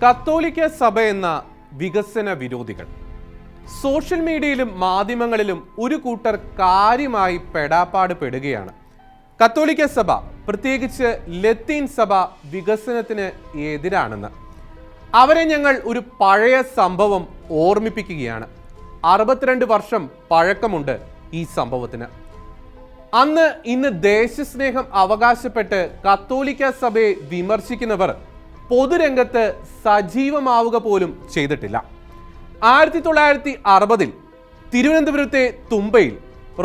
കത്തോലിക്ക സഭ എന്ന വികസന വിരോധികൾ സോഷ്യൽ മീഡിയയിലും മാധ്യമങ്ങളിലും ഒരു കൂട്ടർ കാര്യമായി പെടാപ്പാട് പെടുകയാണ്. കത്തോലിക്ക സഭ, പ്രത്യേകിച്ച് ലത്തീൻ സഭ വികസനത്തിന് എതിരാണെന്ന്. അവരെ ഞങ്ങൾ ഒരു പഴയ സംഭവം ഓർമ്മിപ്പിക്കുകയാണ്. 62 വർഷം പഴക്കമുണ്ട് ഈ സംഭവത്തിന്. അന്ന് ഇന്ന് ദേശസ്നേഹം അവകാശപ്പെട്ട് കത്തോലിക്ക സഭയെ വിമർശിക്കുന്നവർ പൊതുരംഗത്ത് സജീവമാവുക പോലും ചെയ്തിട്ടില്ല. 1960 തിരുവനന്തപുരത്തെ തുമ്പയിൽ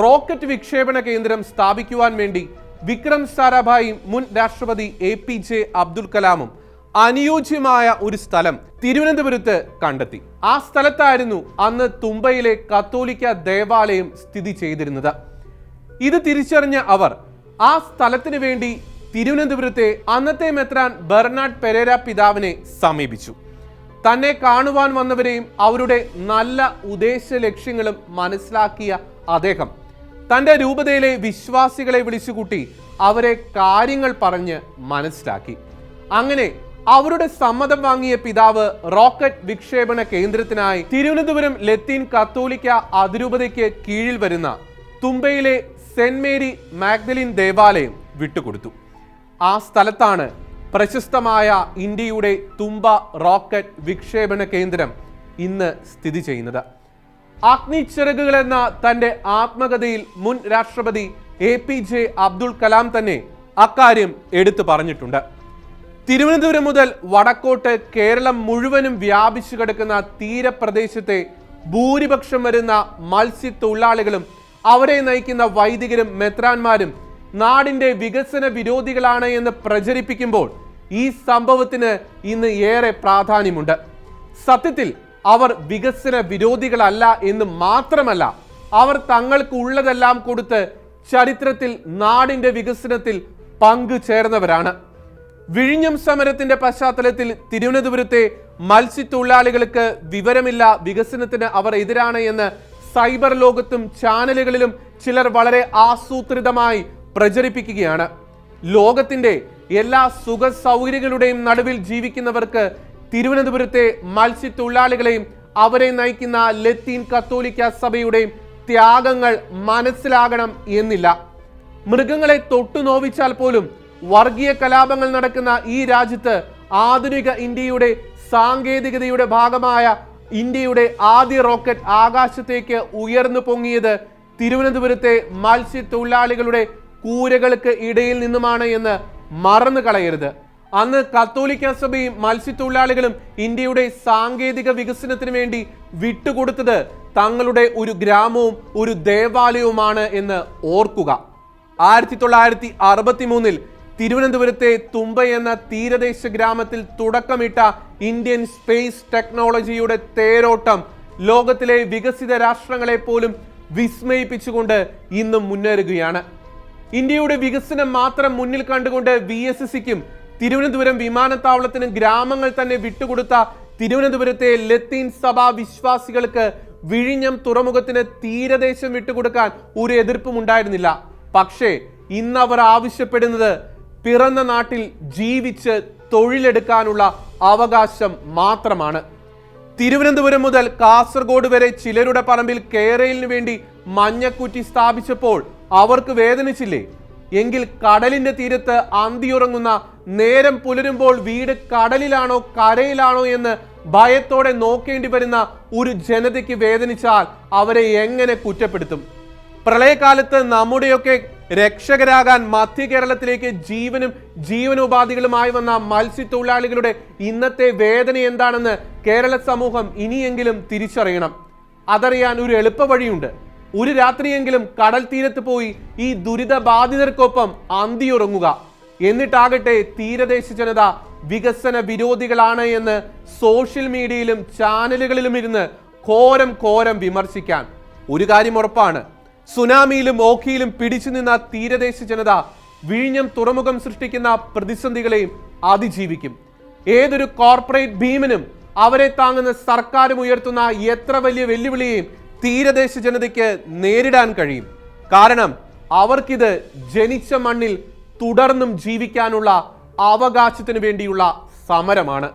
റോക്കറ്റ് വിക്ഷേപണ കേന്ദ്രം സ്ഥാപിക്കുവാൻ വേണ്ടി വിക്രം സാരാഭായും മുൻ രാഷ്ട്രപതി APJ അബ്ദുൽ കലാമും അനുയോജ്യമായ ഒരു സ്ഥലം തിരുവനന്തപുരത്ത് കണ്ടെത്തി. ആ സ്ഥലത്തായിരുന്നു അന്ന് തുമ്പയിലെ കത്തോലിക്ക ദേവാലയം സ്ഥിതി ചെയ്തിരുന്നത്. ഇത് തിരിച്ചറിഞ്ഞ അവർ ആ സ്ഥലത്തിന് വേണ്ടി തിരുവനന്തപുരത്തെ അന്നത്തെ മെത്രാൻ ബെർണാഡ് പെരേര പിതാവിനെ സമീപിച്ചു. തന്നെ കാണുവാൻ വന്നവരെയും അവരുടെ നല്ല ഉദ്ദേശ ലക്ഷ്യങ്ങളും മനസ്സിലാക്കിയ അദ്ദേഹം തൻ്റെ രൂപതയിലെ വിശ്വാസികളെ വിളിച്ചുകൂട്ടി അവരെ കാര്യങ്ങൾ പറഞ്ഞ് മനസ്സിലാക്കി. അങ്ങനെ അവരുടെ സമ്മതം വാങ്ങിയ പിതാവ് റോക്കറ്റ് വിക്ഷേപണ കേന്ദ്രത്തിനായി തിരുവനന്തപുരം ലത്തീൻ കത്തോലിക്ക അതിരൂപതയ്ക്ക് കീഴിൽ വരുന്ന തുമ്പയിലെ സെന്റ് മേരി മാഗ്ദലിൻ ദേവാലയം വിട്ടുകൊടുത്തു. ആ സ്ഥലത്താണ് പ്രശസ്തമായ ഇന്ത്യയുടെ തുമ്പ റോക്കറ്റ് വിക്ഷേപണ കേന്ദ്രം ഇന്ന് സ്ഥിതി ചെയ്യുന്നത്. അഗ്നിച്ചിറകുകൾ എന്ന തൻ്റെ ആത്മകഥയിൽ മുൻ രാഷ്ട്രപതി APJ അബ്ദുൽ കലാം തന്നെ അക്കാര്യം എടുത്തു പറഞ്ഞിട്ടുണ്ട്. തിരുവനന്തപുരം മുതൽ വടക്കോട്ട് കേരളം മുഴുവനും വ്യാപിച്ചു കിടക്കുന്ന തീരപ്രദേശത്തെ ഭൂരിപക്ഷം വരുന്ന മത്സ്യത്തൊഴിലാളികളും അവരെ നയിക്കുന്ന വൈദികരും മെത്രാന്മാരും നാടിന്റെ വികസന വിരോധികളാണ് എന്ന് പ്രചരിപ്പിക്കുമ്പോൾ ഈ സംഭവത്തിന് ഇന്ന് ഏറെ പ്രാധാന്യമുണ്ട്. സത്യത്തിൽ അവർ വികസന വിരോധികളല്ല എന്ന് മാത്രമല്ല, അവർ തങ്ങൾക്ക് ഉള്ളതെല്ലാം കൊടുത്ത് ചരിത്രത്തിൽ നാടിന്റെ വികസനത്തിൽ പങ്കുചേർന്നവരാണ്. വിഴിഞ്ഞം സമരത്തിന്റെ പശ്ചാത്തലത്തിൽ തിരുവനന്തപുരത്തെ മത്സ്യത്തൊഴിലാളികൾക്ക് വിവരമില്ല, വികസനത്തിന് അവർ എതിരാണ് എന്ന് സൈബർ ലോകത്തും ചാനലുകളിലും ചിലർ വളരെ ആസൂത്രിതമായി പ്രചരിപ്പിക്കുകയാണ്. ലോകത്തിന്റെ എല്ലാ സുഖ സൗകര്യങ്ങളുടെയും നടുവിൽ ജീവിക്കുന്നവർക്ക് തിരുവനന്തപുരത്തെ മത്സ്യത്തൊഴിലാളികളെയും അവരെ നയിക്കുന്ന ലത്തീൻ കത്തോലിക്ക സഭയുടെയും ത്യാഗങ്ങൾ മനസ്സിലാകണം എന്നില്ല. മൃഗങ്ങളെ തൊട്ടു നോവിച്ചാൽ പോലും വർഗീയ കലാപങ്ങൾ നടക്കുന്ന ഈ രാജ്യത്ത് ആധുനിക ഇന്ത്യയുടെ സാങ്കേതികതയുടെ ഭാഗമായ ഇന്ത്യയുടെ ആദ്യ റോക്കറ്റ് ആകാശത്തേക്ക് ഉയർന്നു പൊങ്ങിയത് തിരുവനന്തപുരത്തെ മത്സ്യത്തൊഴിലാളികളുടെ കൂരകൾക്ക് ഇടയിൽ നിന്നുമാണ് എന്ന് മറന്നു കളയരുത്. അന്ന് കത്തോലിക്ക സഭയും മത്സ്യത്തൊഴിലാളികളും ഇന്ത്യയുടെ സാങ്കേതിക വികസനത്തിന് വേണ്ടി വിട്ടുകൊടുത്തത് തങ്ങളുടെ ഒരു ഗ്രാമവും ഒരു ദേവാലയവുമാണ് എന്ന് ഓർക്കുക. 1963 തിരുവനന്തപുരത്തെ തുമ്പ എന്ന തീരദേശ ഗ്രാമത്തിൽ തുടക്കമിട്ട ഇന്ത്യൻ സ്പേസ് ടെക്നോളജിയുടെ തേരോട്ടം ലോകത്തിലെ വികസിത രാഷ്ട്രങ്ങളെ പോലും വിസ്മയിപ്പിച്ചുകൊണ്ട് ഇന്നും മുന്നേറുകയാണ്. ഇന്ത്യയുടെ വികസനം മാത്രം മുന്നിൽ കണ്ടുകൊണ്ട് VSSCക്കും തിരുവനന്തപുരം വിമാനത്താവളത്തിനും ഗ്രാമങ്ങൾ തന്നെ വിട്ടുകൊടുത്ത തിരുവനന്തപുരത്തെ ലത്തീൻ സഭാ വിശ്വാസികൾക്ക് വിഴിഞ്ഞം തുറമുഖത്തിന് തീരദേശം വിട്ടുകൊടുക്കാൻ ഒരു എതിർപ്പും ഉണ്ടായിരുന്നില്ല. പക്ഷേ ഇന്നവർ ആവശ്യപ്പെടുന്നത് പിറന്ന നാട്ടിൽ ജീവിച്ച് തൊഴിലെടുക്കാനുള്ള അവകാശം മാത്രമാണ്. തിരുവനന്തപുരം മുതൽ കാസർഗോഡ് വരെ ചിലരുടെ പറമ്പിൽ കേരളിന് വേണ്ടി മഞ്ഞക്കുറ്റി സ്ഥാപിച്ചപ്പോൾ അവർക്ക് വേദനിച്ചില്ലേ? എങ്കിൽ കടലിന്റെ തീരത്ത് അന്തിയുറങ്ങുന്ന, നേരം പുലരുമ്പോൾ വീട് കടലിലാണോ കരയിലാണോ എന്ന് ഭയത്തോടെ നോക്കേണ്ടി വരുന്ന ഒരു ജനതയ്ക്ക് വേദനിച്ചാൽ അവരെ എങ്ങനെ കുറ്റപ്പെടുത്തും? പ്രളയകാലത്ത് നമ്മുടെയൊക്കെ രക്ഷകരാകാൻ മധ്യ കേരളത്തിലേക്ക് ജീവനോപാധികളുമായി വന്ന മത്സ്യത്തൊഴിലാളികളുടെ ഇന്നത്തെ വേദന എന്താണെന്ന് കേരള സമൂഹം ഇനിയെങ്കിലും തിരിച്ചറിയണം. അതറിയാൻ ഒരു എളുപ്പ വഴിയുണ്ട്. ഒരു രാത്രിയെങ്കിലും കടൽ തീരത്ത് പോയി ഈ ദുരിതബാധിതർക്കൊപ്പം അന്തിയുറങ്ങുക. എന്നിട്ടാകട്ടെ തീരദേശ ജനത വികസന വിരോധികളാണ് എന്ന് സോഷ്യൽ മീഡിയയിലും ചാനലുകളിലും ഇരുന്ന് ഘോരം വിമർശിക്കാൻ. ഒരു കാര്യം ഉറപ്പാണ്, സുനാമിയിലും ഓഖിയിലും പിടിച്ചു നിന്ന തീരദേശ ജനത വിഴിഞ്ഞം തുറമുഖം സൃഷ്ടിക്കുന്ന പ്രതിസന്ധികളെയും അതിജീവിക്കും. ഏതൊരു കോർപ്പറേറ്റ് ഭീമനും അവരെ താങ്ങുന്ന സർക്കാരും ഉയർത്തുന്ന എത്ര വലിയ വെല്ലുവിളിയെയും തീരദേശ ജനതയ്ക്ക് നേരിടാൻ കഴിയും. കാരണം അവർക്കിത് ജനിച്ച മണ്ണിൽ തുടർന്നും ജീവിക്കാനുള്ള അവകാശത്തിന് വേണ്ടിയുള്ള സമരമാണ്.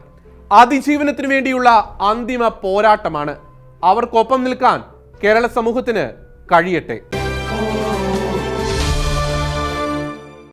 അതിജീവനത്തിനു വേണ്ടിയുള്ള അന്തിമ പോരാട്ടമാണ്. അവർക്കൊപ്പം നിൽക്കാൻ കേരള സമൂഹത്തിന് കഴിയട്ടെ.